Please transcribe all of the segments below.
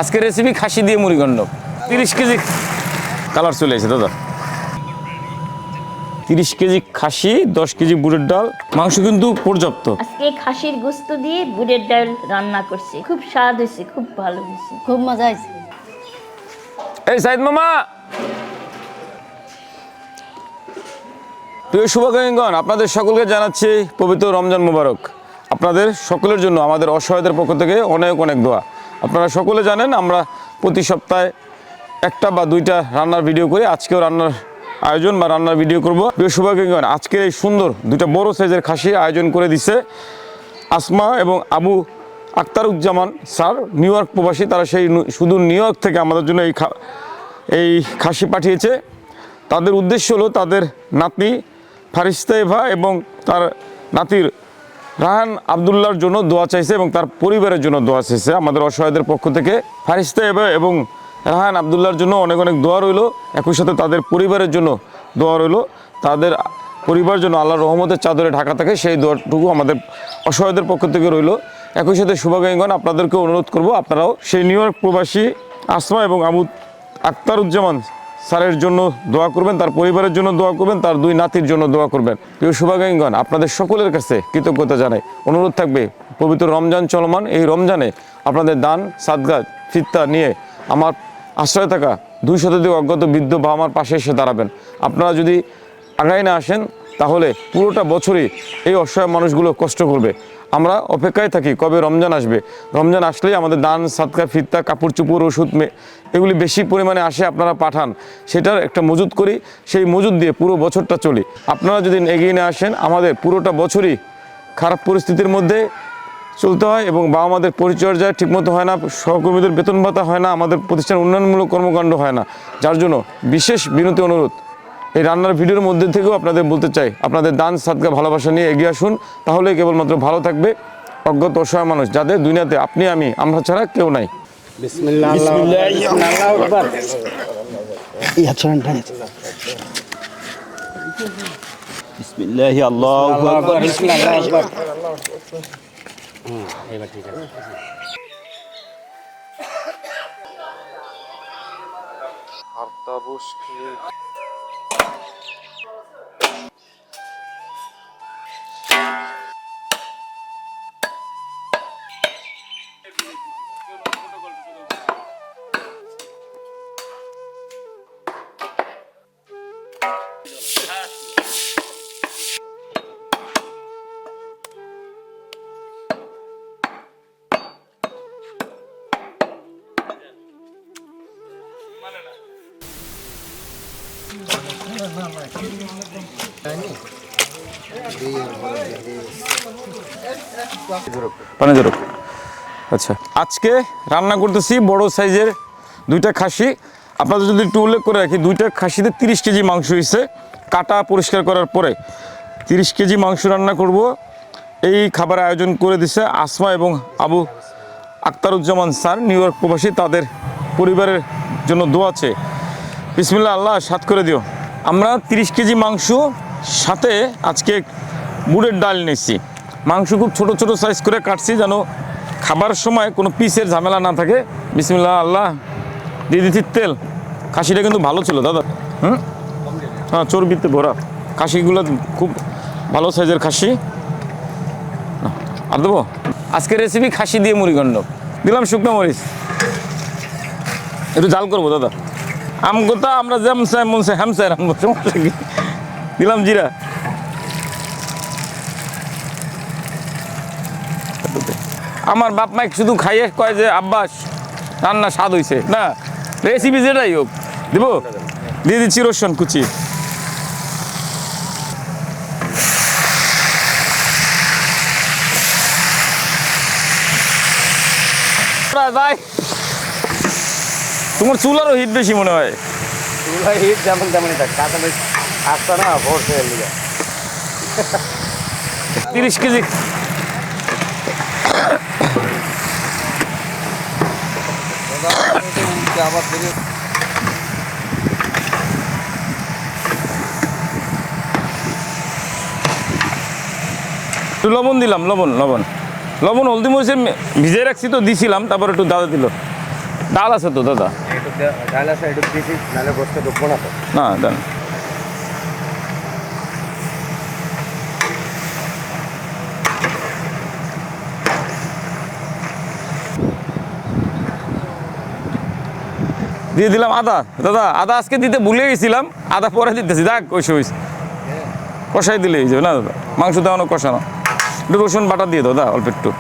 আজকে রেসিপি খাসি দিয়ে মুড়িঘণ্ট 30 KG colour চলে এসেছে দাদা। 30 কেজি খাসি, 10 কেজি বুটের ডাল, মাংস কিন্তু পর্যাপ্ত। আজকে খাসির গোশত দিয়ে বুটের ডাল রান্না করছি, খুব স্বাদ হয়েছে, খুব ভালো হয়েছে, খুব মজা হয়েছে। এই সাইদ মামা, প্রিয় শুভাকাঙ্ক্ষীগণ, আপনাদের সকলকে জানাচ্ছি পবিত্র রমজান মুবারক। আপনাদের সকলের জন্য আমাদের অসহায়দের পক্ষ থেকে অনেক অনেক দোয়া। আপনারা সকলে জানেন আমরা প্রতি সপ্তাহে একটা বা দুইটা রান্নার ভিডিও করি। আজকেও রান্নার আয়োজন বা রান্নার ভিডিও করব। প্রিয় শুভাকাঙ্ক্ষীগণ, আজকের এই সুন্দর দুইটা বড় সাইজের খাসি আয়োজন করে দিছে আসমা এবং Abu Aktaruzzaman sir, new York প্রবাসী। তারা সেই সুদূর নিউ ইয়র্ক থেকে আমাদের জন্য এই খাসি পাঠিয়েছে। তাদের উদ্দেশ্য হলো তাদের নাতনি ফারিস্তা এভা এবং তার নাতির রাহান আবদুল্লাহর জন্য দোয়া চাইছে এবং তার পরিবারের জন্য দোয়া চাইছে আমাদের অসহায়দের পক্ষ থেকে। ফারিস্তা এভা এবং রাহান আবদুল্লাহর জন্য অনেক অনেক দোয়া রইল, একই সাথে তাদের পরিবারের জন্য দোয়া রইল। তাদের পরিবার জন্য আল্লাহর রহমতের চাদরে ঢাকা থাকে, সেই দোয়াটুকু আমাদের অসহায়দের পক্ষ থেকে রইল। একই সাথে শুভাকাঙ্ক্ষীগণ, আপনাদেরকে অনুরোধ করব আপনারাও সেই নিউ ইয়র্ক প্রবাসী আসমা এবং আবু আক্তারুজ্জামান স্যারের জন্য দোয়া করবেন, তার পরিবারের জন্য দোয়া করবেন, তার দুই নাতির জন্য দোয়া করবেন। প্রিয় শুভাকাঙ্ক্ষীগণ, আপনাদের সকলের কাছে কৃতজ্ঞতা জানাই। অনুরোধ থাকবে, পবিত্র রমজান চলমান, এই রমজানে আপনাদের দান সাদকা ফিত্তা নিয়ে আমার আশ্রয় থাকা 2 শতাধিক অজ্ঞাত বৃদ্ধ বাবা আমার পাশে এসে দাঁড়াবেন। আপনারা যদি আগায় না আসেন তাহলে পুরোটা বছরই এই অসহায় মানুষগুলো কষ্ট করবে। আমরা অপেক্ষায় থাকি কবে রমজান আসবে। রমজান আসলেই আমাদের দান সাদকা ফিত্তা, কাপড় চুপড়, ওষুধ এগুলি বেশি পরিমাণে আসে, আপনারা পাঠান, সেটার একটা মজুদ করি, সেই মজুদ দিয়ে পুরো বছরটা চলি। আপনারা যদি এগিয়ে না আসেন আমাদের পুরোটা বছরই খারাপ পরিস্থিতির মধ্যে চলতে হয় এবং বাবা মাদের পরিচর্যা ঠিকমতো হয় না, সহকর্মীদের বেতন ভাতা হয় না, আমাদের প্রতিষ্ঠান উন্নয়নমূলক কর্মকাণ্ড হয় না। যার জন্য বিশেষ বিনতি অনুরোধ, এই রান্নার ভিডিওর মধ্যে থেকেও আপনাদের বলতে চাই, আপনাদের দান সাদকা ভালোবাসা নিয়ে এগিয়ে আসুন, তাহলে কেবলমাত্র ভালো থাকবে অজ্ঞাত অসহায় মানুষ, যাদের দুনিয়াতে আপনি আমি আমরা ছাড়া কেউ নাই। বিসমিল্লাহ আল্লাহু আকবার। এবার ঠিক আছে। আচ্ছা, আজকে রান্না করতেছি বড় সাইজের দুইটা খাসি। আপনাদের যদি একটু উল্লেখ করে রাখি, দুইটা খাসিতে 30 কেজি মাংস হয়েছে। কাটা পরিষ্কার করার পরে 30 কেজি মাংস রান্না করব। এই খাবার আয়োজন করে দিছে আসমা এবং Abu Aktaruzzaman sir, new York প্রবাসী। তাদের পরিবারের জন্য দোয়া আছে। বিসমিল্লাহ, আল্লাহ সাত করে দিও। আমরা 30 কেজি মাংস সাথে আজকে বুটের ডাল নিয়েছি। মাংস খুব ছোট ছোট সাইজ করে কাটছি যেন খাবার সময় কোনো পিসের ঝামেলা না থাকে। বিসমিল্লাহ, আল্লাহ দিয়ে দিচ্ছি তেল। খাসিটা কিন্তু ভালো ছিল দাদা, হ্যাঁ, চর্বিতে ভরা খাসিগুলো, খুব ভালো সাইজের খাসি। আর দেবো আজকের রেসিপি খাসি দিয়ে মুড়িঘণ্ট। দিলাম শুকনো মরিচ, একটু জাল করবো দাদা। আমগোতা আমরা যেমন চাই মন চাই হ্যাম চাই রাখবো, সমস্যা কি। দিলাম জিরা। আমার বাপ মাইক শুধু খাইয়ে কয় যে আব্বাস রান্না স্বাদ হয়েছে, না রেসিপি যেটাই হোক দিব। দিয়ে দিচ্ছি রসুন কুচি, ভাই তোমার চুলারও হিট বেশি মনে হয়। চুলা হিট যেমন তেমনই থাকে, কাঁচামরিচ আসতো না ভরসে 30 কেজি আবার একটু লবণ দিলাম, লবণ লবণ লবণ হলদি মরিচে ভিজিয়ে রাখছি তো দিছিলাম, তারপর একটু দাদা দিল। ডাল আছে তো দাদা? একটু ডাল আছে, একটু দিছি, নাহলে বসতে ঢুকবো না তো। না দেন। দিয়ে দিলাম আদা। দাদা আদা আজকে দিতে ভুলে গেছিলাম, আদা পরে দিতেছি। দেখ কষে হয়েছে, কষাই দিলে এই যাবে না দাদা, মাংস দেওয়ানো কষানো। একটু রসুন বাটা দিয়ে দাও, অল্প একটু।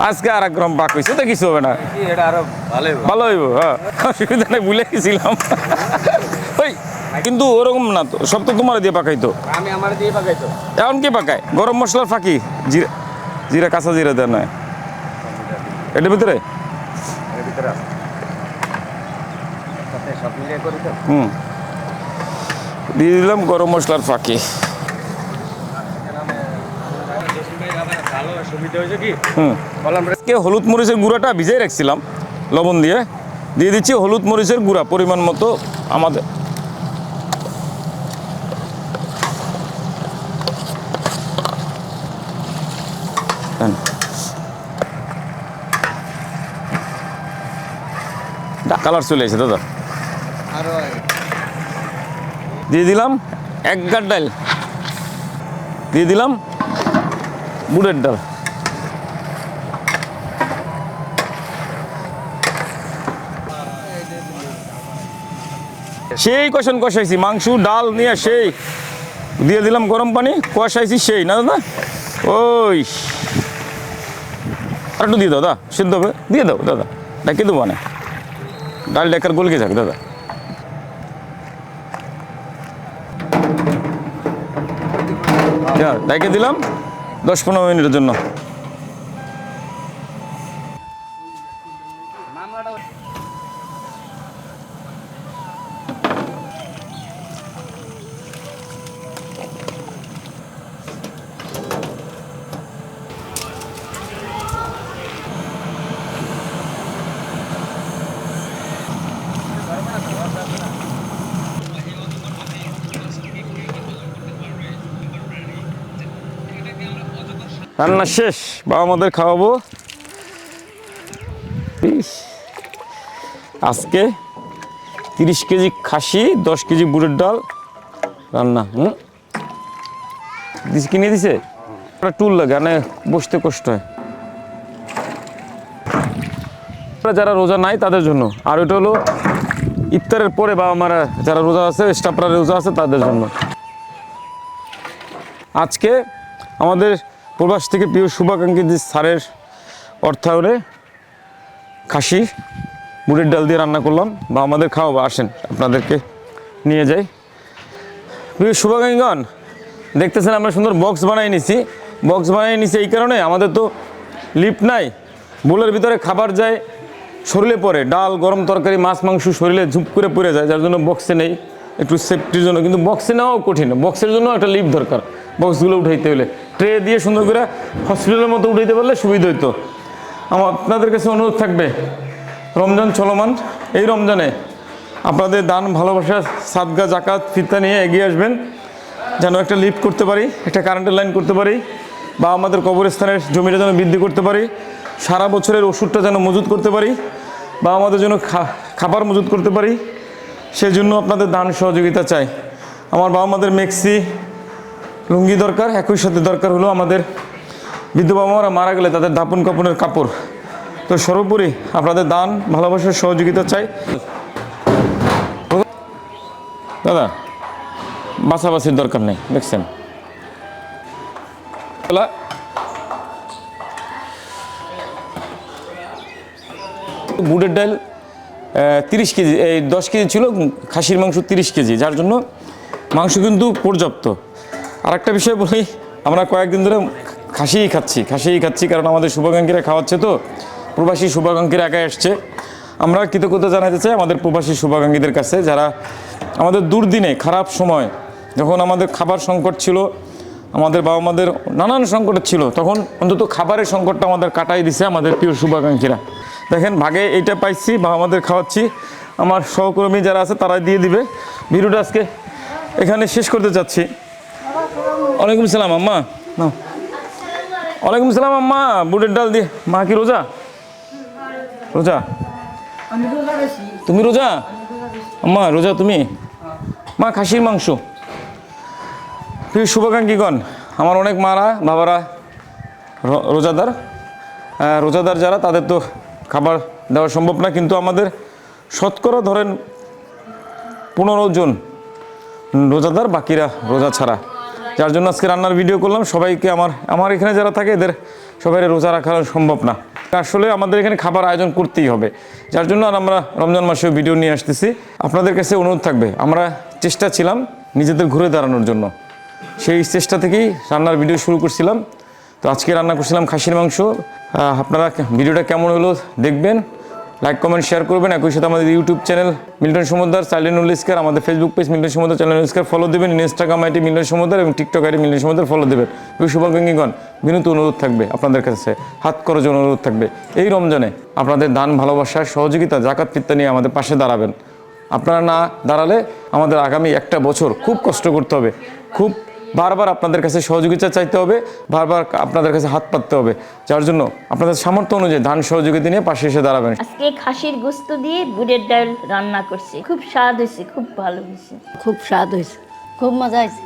আজকে আর এক গ্রাম পাক হয়েছে তো কিছু হবে না, এটা আরো ভালোই হবে। ভালো হইব। হ্যাঁ অসুবিধা নেই, ভুলে গেছিলাম। ওই কিন্তু ওরকম না তো, সব তো তোমার দিয়ে পাকাই তো। আমি আমার দিয়ে পাকাইতো। এখন কি পাকায়? গরম মশলার ফাঁকি, জিরা, জিরা কাঁচা জিরা দেওয়া নয় এটার ভিতরে। এর ভিতরে আছে। সাথে সব মিলিয়ে করি তো। দিয়ে দিলাম গরম মশলার ফাঁকি। ভালো সুবিধা হয়েছে কি, বললাম আজকে হলুদ মরিচের গুঁড়াটা ভিজিয়ে রাখছিলাম লবণ দিয়ে, দিয়ে দিচ্ছি হলুদ মরিচের গুঁড়া পরিমাণ মতো আমাদের। কালার চলে এসেছে দাদা। আরো দিয়ে দিলাম এক গাঁট ডাল, দিয়ে দিলাম বুটের ডাল, সেই কষাইছি মাংস ডাল নিয়ে, সেই দিয়ে দিলাম গরম পানি, কষাইছি সেই না দাদা। ওই আর একটু দিয়ে দাও দাদা, সিদ্ধ হবে, দিয়ে দাও দাদা, ডাকে দেবো মানে ডাল ডেকার গলকে যাক দাদা। ডাকে দিলাম 10-15 মিনিটের জন্য। রান্না শেষ, বাবা আমাদের খাওয়াবো। আজকে 30 কেজি খাসি, 10 কেজি বুটের ডাল রান্না। কিনে দিছে, একটা টুল লাগে, মানে বসতে কষ্ট হয়। যারা রোজা নাই তাদের জন্য, আর ওইটা হলো ইফতারের পরে বাবা মারা যারা রোজা আছে, স্টাফরা রোজা আছে তাদের জন্য। আজকে আমাদের প্রবাস থেকে প্রিয় শুভাকাঙ্ক্ষী স্যারের অর্থায়নে খাসি বুটের ডাল দিয়ে রান্না করলাম, বা আমাদের খাওয়াবো। আসেন আপনাদেরকে নিয়ে যাই। প্রিয় শুভাকাঙ্ক্ষীগণ, দেখতেছেন আমরা সুন্দর বক্স বানিয়ে নিছি। বক্স বানিয়ে নিছি এই কারণে, আমাদের তো লিফট নাই, বোলের ভিতরে খাবার যায়, শরীরে পড়ে, ডাল গরম তরকারি মাছ মাংস শরীরে ঝুপ করে পড়ে যায়, যার জন্য বক্সে নেই, একটু সেফটির জন্য। কিন্তু বক্সে নেওয়াও কঠিন, বক্সের জন্য একটা লিফট দরকার, বক্সগুলো উঠাইতে হলে ট্রে দিয়ে সুন্দর করে হসপিটালের মতো উঠাইতে পারলে সুবিধা হইতো। আমার আপনাদের কাছে অনুরোধ থাকবে, রমজান চলমান, এই রমজানে আপনাদের দান ভালোবাসা সাদগা জাকাত ফিতরা নিয়ে এগিয়ে আসবেন, যেন একটা লিফট করতে পারি, একটা কারেন্টের লাইন করতে পারি, বা আমাদের কবরস্থানের জমিটা যেন বৃদ্ধি করতে পারি, সারা বছরের ওষুধটা যেন মজুত করতে পারি, বা আমাদের জন্য খাবার মজুত করতে পারি। সেজন্য আপনাদের দান সহযোগিতা চাই। আমার বাবা মাদের মেক্সি লুঙ্গি দরকার, একই সাথে দরকার হলো আমাদের বৃদ্ধ বাবা মারা মারা গেলে তাদের দাপন কাপনের কাপড়। তো সর্বোপরি আপনাদের দান ভালোবাসার সহযোগিতা চাই। দাদা বাছাবাছির দরকার নেই, দেখছেন বুটের ডাল 30 কেজি, এই 10 কেজি ছিল, খাসির মাংস 30 কেজি, যার জন্য মাংস কিন্তু পর্যাপ্ত। আর একটা বিষয় বলি, আমরা কয়েকদিন ধরে খাসিই খাচ্ছি, কারণ আমাদের শুভাকাঙ্ক্ষীরা খাওয়াচ্ছে, তো প্রবাসী শুভাকাঙ্ক্ষীরা একাই আসছে। আমরা কৃতজ্ঞতা জানাতে চাই আমাদের প্রবাসী শুভাকাঙ্ক্ষীদের কাছে, যারা আমাদের দুর্দিনে খারাপ সময়, যখন আমাদের খাবার সংকট ছিল, আমাদের বাবা মাদের নানান সংকট ছিল, তখন অন্তত খাবারের সংকটটা আমাদের কাটাই দিছে আমাদের প্রিয় শুভাকাঙ্ক্ষীরা। দেখেন ভাগে এইটা পাইছি, বাবা মাদের খাওয়াচ্ছি, আমার সহকর্মী যারা আছে তারাই দিয়ে দিবে। ভিডিওটা আজকে এখানে শেষ করতে চাচ্ছি। ওয়ালাইকুম সালাম আম্মা। নাও। ওয়ালাইকুম সালাম আম্মা, বুটের ডাল দিয়ে। মা কি রোজা? রোজা? তুমি রোজা? আম্মা রোজা তুমি? মা খাসির মাংস। প্রিয় শুভাকাঙ্ক্ষীগণ, আমার অনেক মারা বাবারা রোজাদার। রোজাদার যারা, তাদের তো খাবার দেওয়া সম্ভব না, কিন্তু আমাদের শতকরা ধরেন 15 জন রোজাদার, বাকিরা রোজা ছাড়া। যার জন্য আজকে রান্নার ভিডিও করলাম। সবাইকে আমার এখানে যারা থাকে এদের সবাই রোজা রাখা সম্ভব না। আসলে আমাদের এখানে খাবার আয়োজন করতেই হবে, যার জন্য আর আমরা রমজান মাসেও ভিডিও নিয়ে আসতেছি। আপনাদের কাছে অনুরোধ থাকবে, আমরা চেষ্টা ছিলাম নিজেদের ঘুরে দাঁড়ানোর জন্য, সেই চেষ্টা থেকেই রান্নার ভিডিও শুরু করছিলাম। তো আজকে রান্না করছিলাম খাসির মাংস। আপনারা ভিডিওটা কেমন হলো দেখবেন, লাইক কমেন্ট শেয়ার করবেন। একই সাথে আমাদের ইউটিউব চ্যানেল মিল্টন সমুদ্র চাইল্ড নুলিস্কার, আমাদের ফেসবুক পেজ মিল্টন সমুদ্র চ্যানেল নুলিস্কার ফলো দেবেন, ইনস্টাগ্রাম আইডি মিল্টন সমুদ্র এবং টিকটক আইডি মিল্টন সমুদ্র ফলো দেবেন। শুভাকাঙ্ক্ষীগণ, বিনীত অনুরোধ থাকবে আপনাদের কাছে, হাত খরচ অনুরোধ থাকবে, এই রমজানে আপনাদের দান, ভালোবাসা, সহযোগিতা, জাকাত ফিত্তা নিয়ে আমাদের পাশে দাঁড়াবেন। আপনারা না দাঁড়ালে আমাদের আগামী একটা বছর খুব কষ্ট করতে হবে, খুব বারবার আপনাদের কাছে সহযোগিতা চাইতে হবে, বারবার আপনাদের কাছে হাত পাততে হবে। যার জন্য আপনাদের সামর্থ্য অনুযায়ী দান সহযোগিতা নিয়ে পাশে এসে দাঁড়াবেন। আজকে খাসির গোস্ত দিয়ে বুটের ডাল রান্না করছি, খুব স্বাদ হয়েছে, খুব ভালো হয়েছে। খুব স্বাদ হয়েছে, খুব মজা হয়েছে।